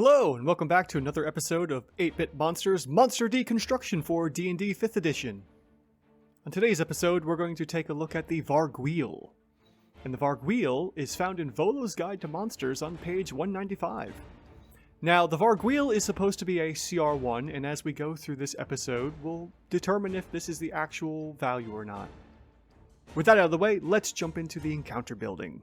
Hello, and welcome back to another episode of 8-Bit Monsters Monster Deconstruction for D&D 5th Edition. On today's episode, we're going to take a look at the Vargouille. And the Vargouille is found in Volo's Guide to Monsters on page 195. Now, the Vargouille is supposed to be a CR1, and as we go through this episode, we'll determine if this is the actual value or not. With that out of the way, let's jump into the encounter building.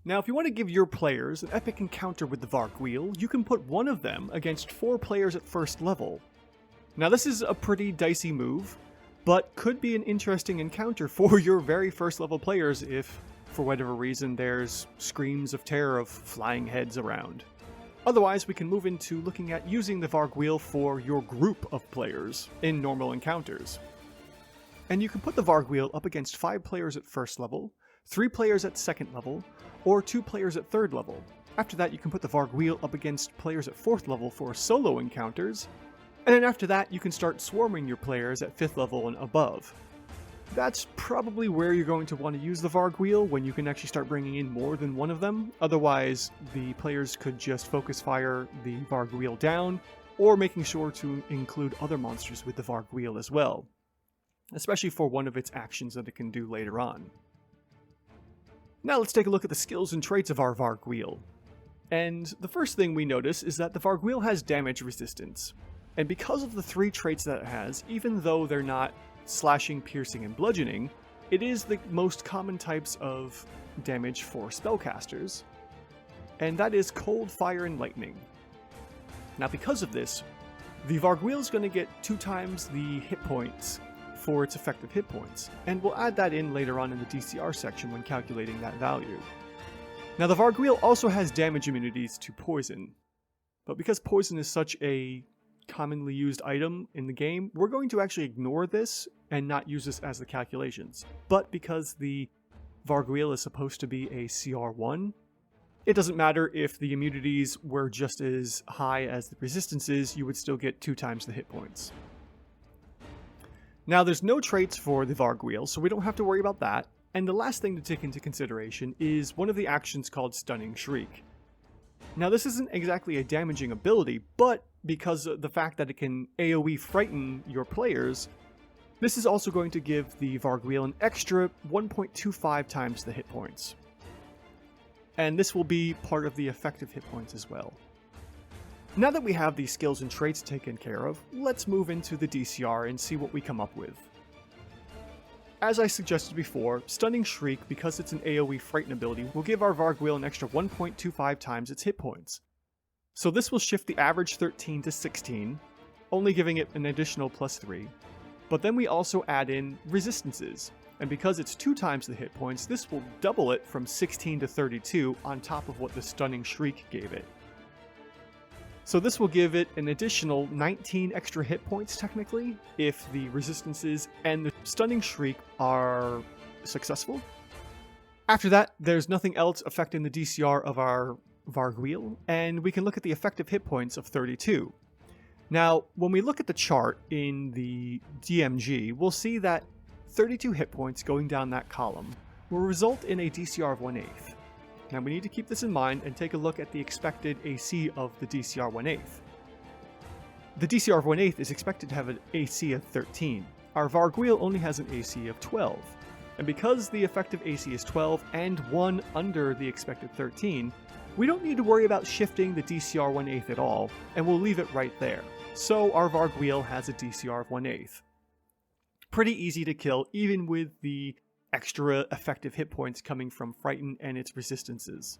Now, if you want to give your players an epic encounter with the Vargouille, you can put one of them against 4 players at first level. Now, this is a pretty dicey move, but could be an interesting encounter for your very first level players if, for whatever reason, there's screams of terror of flying heads around. Otherwise, we can move into looking at using the Vargouille for your group of players in normal encounters. And you can put the Vargouille up against 5 players at first level, 3 players at second level, or 2 players at third level. After that, you can put the Vargouille up against players at 4th level for solo encounters, and then after that, you can start swarming your players at 5th level and above. That's probably where you're going to want to use the Vargouille, when you can actually start bringing in more than one of them. Otherwise, the players could just focus fire the Vargouille down, or making sure to include other monsters with the Vargouille as well, especially for one of its actions that it can do later on. Now let's take a look at the skills and traits of our Vargouille. And the first thing we notice is that the Vargouille has damage resistance. And because of the 3 traits that it has, even though they're not slashing, piercing, and bludgeoning, it is the most common types of damage for spellcasters. And that is cold, fire, and lightning. Now because of this, the Vargouille is going to get 2 times the hit points for its effective hit points, and we'll add that in later on in the DCR section when calculating that value. Now the Vargouille also has damage immunities to poison, but because poison is such a commonly used item in the game, we're going to actually ignore this and not use this as the calculations. But because the Vargouille is supposed to be a CR1, it doesn't matter if the immunities were just as high as the resistances, you would still get 2 times the hit points. Now, there's no traits for the Vargouille, so we don't have to worry about that. And the last thing to take into consideration is one of the actions called Stunning Shriek. Now, this isn't exactly a damaging ability, but because of the fact that it can AoE frighten your players, this is also going to give the Vargouille an extra 1.25 times the hit points. And this will be part of the effective hit points as well. Now that we have these skills and traits taken care of, let's move into the DCR and see what we come up with. As I suggested before, Stunning Shriek, because it's an AoE Frighten ability, will give our Vargouille an extra 1.25 times its hit points. So this will shift the average 13 to 16, only giving it an additional +3. But then we also add in resistances, and because it's 2 times the hit points, this will double it from 16 to 32 on top of what the Stunning Shriek gave it. So this will give it an additional 19 extra hit points, technically, if the resistances and the Stunning Shriek are successful. After that, there's nothing else affecting the DCR of our Vargouille, and we can look at the effective hit points of 32. Now, when we look at the chart in the DMG, we'll see that 32 hit points going down that column will result in a DCR of 1/8. Now we need to keep this in mind and take a look at the expected AC of the DCR 1/8. The DCR of 1/8 is expected to have an AC of 13. Our Vargouille only has an AC of 12. And because the effective AC is 12 and 1 under the expected 13, we don't need to worry about shifting the DCR 1/8 at all, and we'll leave it right there. So our Vargouille has a DCR of 1/8. Pretty easy to kill, even with the extra effective hit points coming from Frighten and its resistances.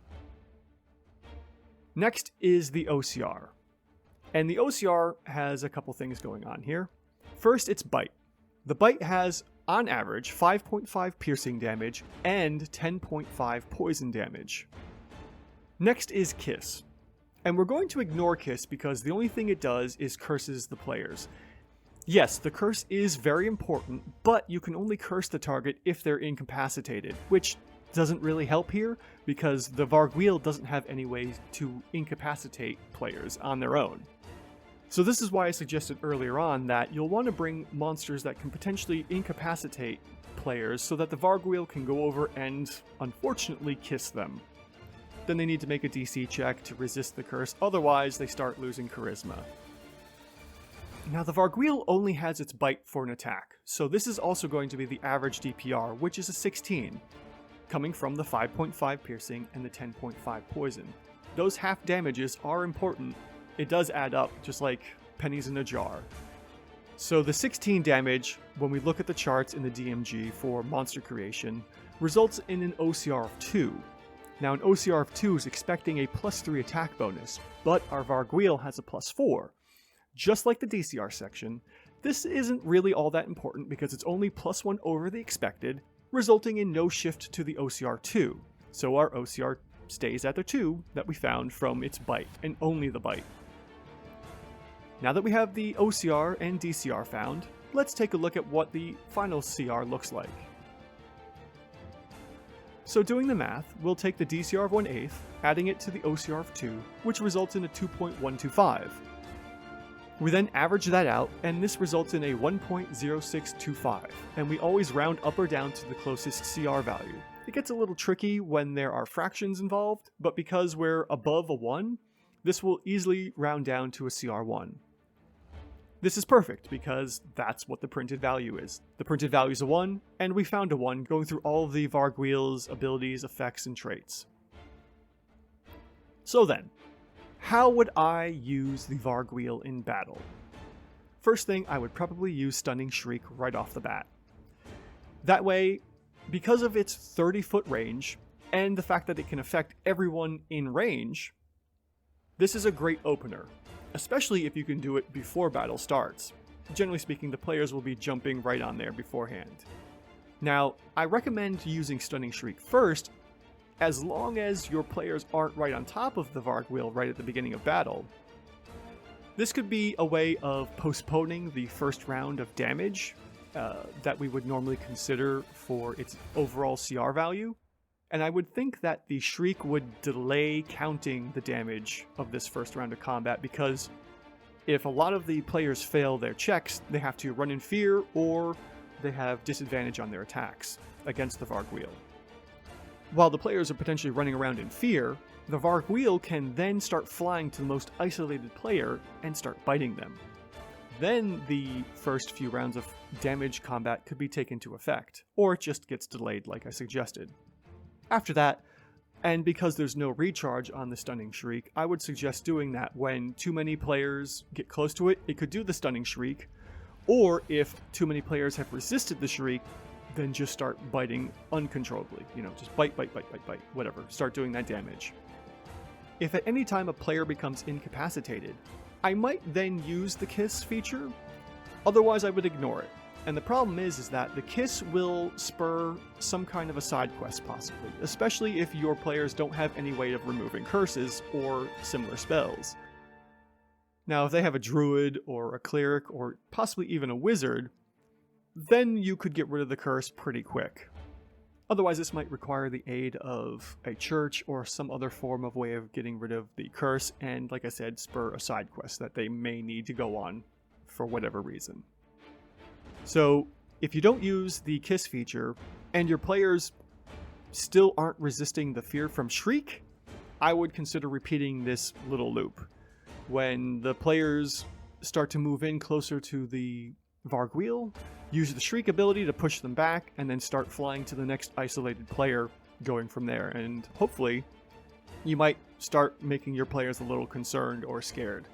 Next is the OCR. And the OCR has a couple things going on here. First, it's Bite. The Bite has, on average, 5.5 piercing damage and 10.5 poison damage. Next is Kiss. And we're going to ignore Kiss because the only thing it does is curses the players. Yes, the curse is very important, but you can only curse the target if they're incapacitated, which doesn't really help here because the Vargouille doesn't have any way to incapacitate players on their own. So this is why I suggested earlier on that you'll want to bring monsters that can potentially incapacitate players so that the Vargouille can go over and, unfortunately, kiss them. then they need to make a DC check to resist the curse, otherwise they start losing charisma. Now the Vargouille only has its bite for an attack, so this is also going to be the average DPR, which is a 16, coming from the 5.5 piercing and the 10.5 poison. Those half damages are important. It does add up, just like pennies in a jar. So the 16 damage, when we look at the charts in the DMG for monster creation, results in an OCR of 2. Now an OCR of 2 is expecting a +3 attack bonus, but our Vargouille has a +4. Just like the DCR section, this isn't really all that important because it's only +1 over the expected, resulting in no shift to the OCR 2. So our OCR stays at the 2 that we found from its bite, and only the bite. Now that we have the OCR and DCR found, let's take a look at what the final CR looks like. So doing the math, we'll take the DCR of 1/8, adding it to the OCR of 2, which results in a 2.125. We then average that out, and this results in a 1.0625, and we always round up or down to the closest CR value. It gets a little tricky when there are fractions involved, but because we're above a 1, this will easily round down to a CR1. This is perfect because that's what the printed value is. The printed value is a 1, and we found a 1 going through all of the Vargouille's abilities, effects, and traits. So then, how would I use the Vargouille in battle? First thing, I would probably use Stunning Shriek right off the bat. That way, because of its 30-foot range, and the fact that it can affect everyone in range, this is a great opener, especially if you can do it before battle starts. Generally speaking, the players will be jumping right on there beforehand. Now, I recommend using Stunning Shriek first, as long as your players aren't right on top of the Vargouille right at the beginning of battle. This could be a way of postponing the first round of damage that we would normally consider for its overall CR value, and I would think that the Shriek would delay counting the damage of this first round of combat, because if a lot of the players fail their checks, they have to run in fear or they have disadvantage on their attacks against the Vargouille. While the players are potentially running around in fear, the Vargouille can then start flying to the most isolated player and start biting them. Then the first few rounds of damage combat could be taken into effect, or it just gets delayed like I suggested. After that, and because there's no recharge on the Stunning Shriek, I would suggest doing that when too many players get close to it. It could do the Stunning Shriek, or if too many players have resisted the Shriek, then just start biting uncontrollably. Just bite, whatever. Start doing that damage. If at any time a player becomes incapacitated, I might then use the Kiss feature. Otherwise, I would ignore it. And the problem is that the Kiss will spur some kind of a side quest possibly, especially if your players don't have any way of removing curses or similar spells. Now, if they have a druid or a cleric or possibly even a wizard, then you could get rid of the curse pretty quick. Otherwise, this might require the aid of a church or some other form of way of getting rid of the curse, and like I said, spur a side quest that they may need to go on for whatever reason. So, if you don't use the Kiss feature, and your players still aren't resisting the fear from Shriek, I would consider repeating this little loop. When the players start to move in closer to the Vargouille, use the Shriek ability to push them back, and then start flying to the next isolated player, going from there. And hopefully, you might start making your players a little concerned or scared.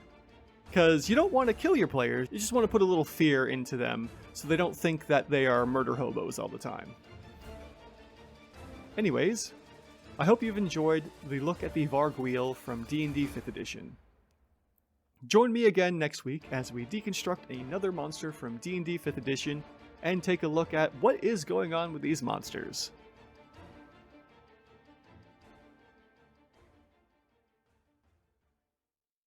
Because you don't want to kill your players, you just want to put a little fear into them, so they don't think that they are murder hobos all the time. Anyways, I hope you've enjoyed the look at the Vargouille from D&D 5th edition. Join me again next week as we deconstruct another monster from D&D 5th edition and take a look at what is going on with these monsters.